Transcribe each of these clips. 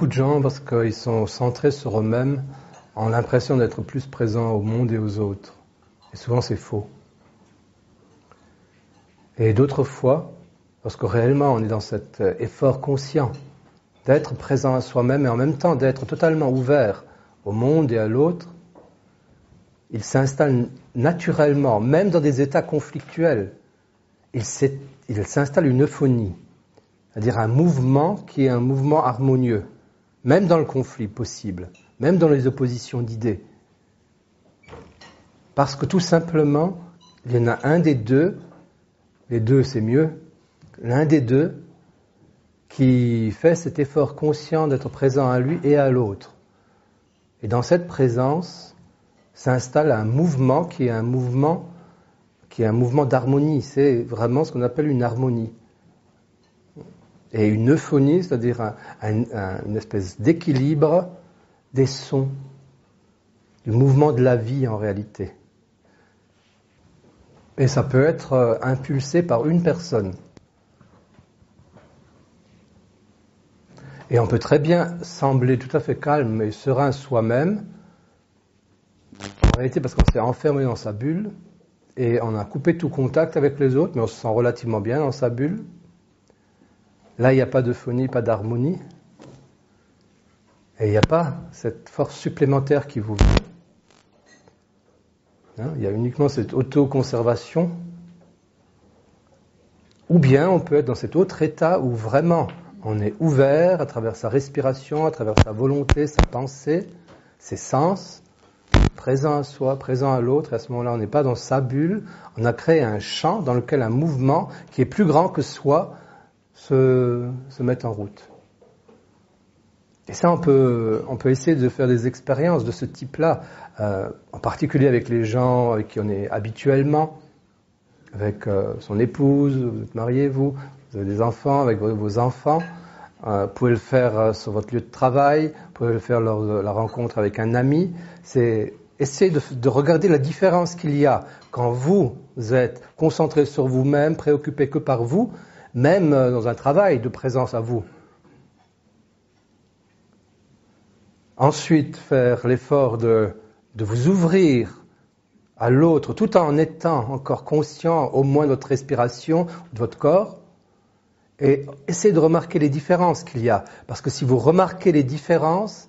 de gens, parce qu'ils sont centrés sur eux-mêmes, ont l'impression d'être plus présents au monde et aux autres. Et souvent c'est faux. Et d'autres fois, lorsque réellement on est dans cet effort conscient d'être présent à soi-même et en même temps d'être totalement ouvert au monde et à l'autre, il s'installe naturellement, même dans des états conflictuels, il s'installe une euphonie, c'est-à-dire un mouvement qui est un mouvement harmonieux, même dans le conflit possible, même dans les oppositions d'idées. Parce que tout simplement, il y en a un des deux, les deux c'est mieux, l'un des deux qui fait cet effort conscient d'être présent à lui et à l'autre. Et dans cette présence s'installe un mouvement qui est un mouvement d'harmonie. C'est vraiment ce qu'on appelle une harmonie. Et une euphonie, c'est-à-dire une espèce d'équilibre des sons, du mouvement de la vie en réalité. Et ça peut être impulsé par une personne. Et on peut très bien sembler tout à fait calme et serein soi-même, en réalité parce qu'on s'est enfermé dans sa bulle, et on a coupé tout contact avec les autres, mais on se sent relativement bien dans sa bulle. Là, il n'y a pas d'euphonie, pas d'harmonie. Et il n'y a pas cette force supplémentaire qui vous vient. Il y a uniquement cette autoconservation. Ou bien on peut être dans cet autre état où vraiment on est ouvert à travers sa respiration, à travers sa volonté, sa pensée, ses sens, présent à soi, présent à l'autre. Et à ce moment-là, on n'est pas dans sa bulle. On a créé un champ dans lequel un mouvement qui est plus grand que soi se met en route. Et ça, on peut essayer de faire des expériences de ce type-là, en particulier avec les gens avec qui on est habituellement, avec son épouse, vous êtes marié, vous avez des enfants, avec vos enfants. Vous pouvez le faire sur votre lieu de travail, vous pouvez le faire lors de la rencontre avec un ami. C'est essayer de regarder la différence qu'il y a quand vous êtes concentré sur vous-même, préoccupé que par vous, même dans un travail de présence à vous. Ensuite, faire l'effort de vous ouvrir à l'autre, tout en étant encore conscient au moins de votre respiration, de votre corps, et essayez de remarquer les différences qu'il y a. Parce que si vous remarquez les différences,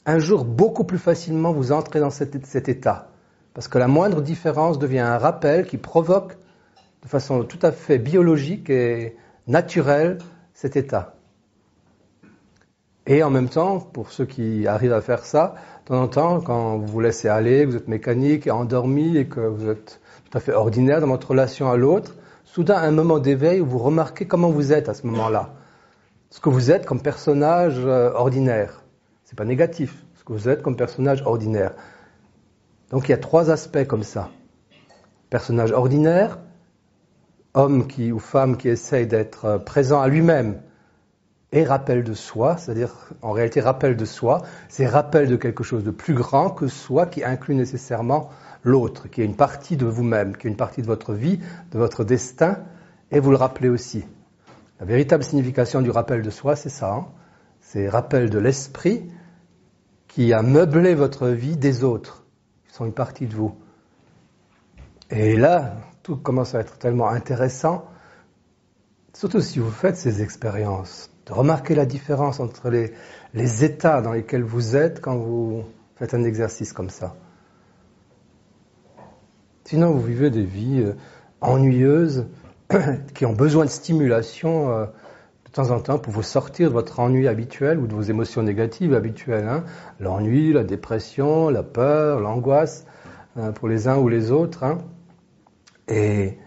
un jour, beaucoup plus facilement, vous entrez dans cet état. Parce que la moindre différence devient un rappel qui provoque, de façon tout à fait biologique et naturelle, cet état. Et en même temps, pour ceux qui arrivent à faire ça, de temps en temps, quand vous vous laissez aller, vous êtes mécanique et endormi et que vous êtes tout à fait ordinaire dans votre relation à l'autre, soudain, un moment d'éveil où vous remarquez comment vous êtes à ce moment-là. Ce que vous êtes comme personnage ordinaire. C'est pas négatif, ce que vous êtes comme personnage ordinaire. Donc il y a 3 aspects comme ça. Personnage ordinaire, homme ou femme qui essaye d'être présent à lui-même, et rappel de soi, c'est-à-dire en réalité rappel de soi, c'est rappel de quelque chose de plus grand que soi qui inclut nécessairement l'autre, qui est une partie de vous-même, qui est une partie de votre vie, de votre destin, et vous le rappelez aussi. La véritable signification du rappel de soi, c'est ça, c'est rappel de l'esprit qui a meublé votre vie des autres, qui sont une partie de vous. Et là, tout commence à être tellement intéressant, surtout si vous faites ces expériences, de remarquer la différence entre les états dans lesquels vous êtes quand vous faites un exercice comme ça. Sinon, vous vivez des vies ennuyeuses qui ont besoin de stimulation de temps en temps pour vous sortir de votre ennui habituel ou de vos émotions négatives habituelles. L'ennui, la dépression, la peur, l'angoisse pour les uns ou les autres. Et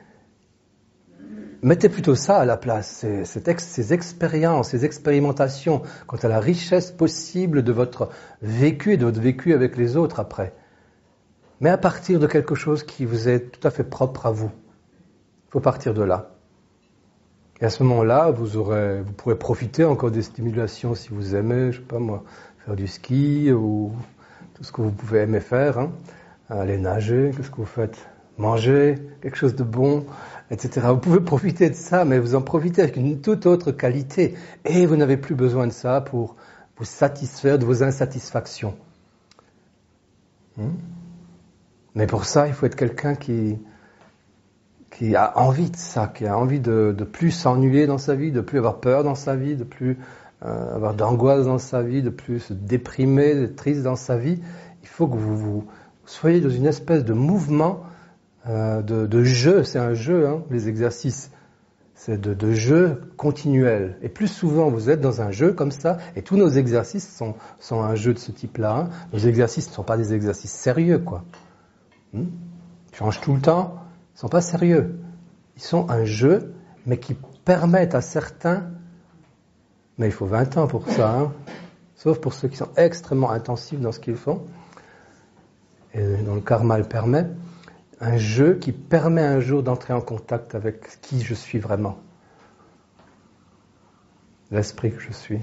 mettez plutôt ça à la place, ces expériences, ces expérimentations quant à la richesse possible de votre vécu et de votre vécu avec les autres après. Mais à partir de quelque chose qui vous est tout à fait propre à vous. Il faut partir de là. Et à ce moment-là, vous pourrez profiter encore des stimulations si vous aimez, je sais pas moi, faire du ski ou tout ce que vous pouvez aimer faire, aller nager, qu'est-ce que vous faites ? Manger quelque chose de bon, etc. Vous pouvez profiter de ça, mais vous en profitez avec une toute autre qualité. Et vous n'avez plus besoin de ça pour vous satisfaire de vos insatisfactions. Mais pour ça, il faut être quelqu'un qui a envie de ça, qui a envie de plus s'ennuyer dans sa vie, de plus avoir peur dans sa vie, de plus avoir d'angoisse dans sa vie, de plus se déprimer, d'être triste dans sa vie. Il faut que vous soyez dans une espèce de mouvement de jeu. C'est un jeu, hein, les exercices. C'est de jeu continuel. Et plus souvent vous êtes dans un jeu comme ça, et tous nos exercices sont un jeu de ce type-là. Hein. Nos exercices ne sont pas des exercices sérieux, quoi. Ils changent tout le temps, ils ne sont pas sérieux. Ils sont un jeu, mais qui permettent à certains, mais il faut 20 ans pour ça, hein, sauf pour ceux qui sont extrêmement intensifs dans ce qu'ils font, et dont le karma le permet, un jeu qui permet un jour d'entrer en contact avec qui je suis vraiment. L'esprit que je suis.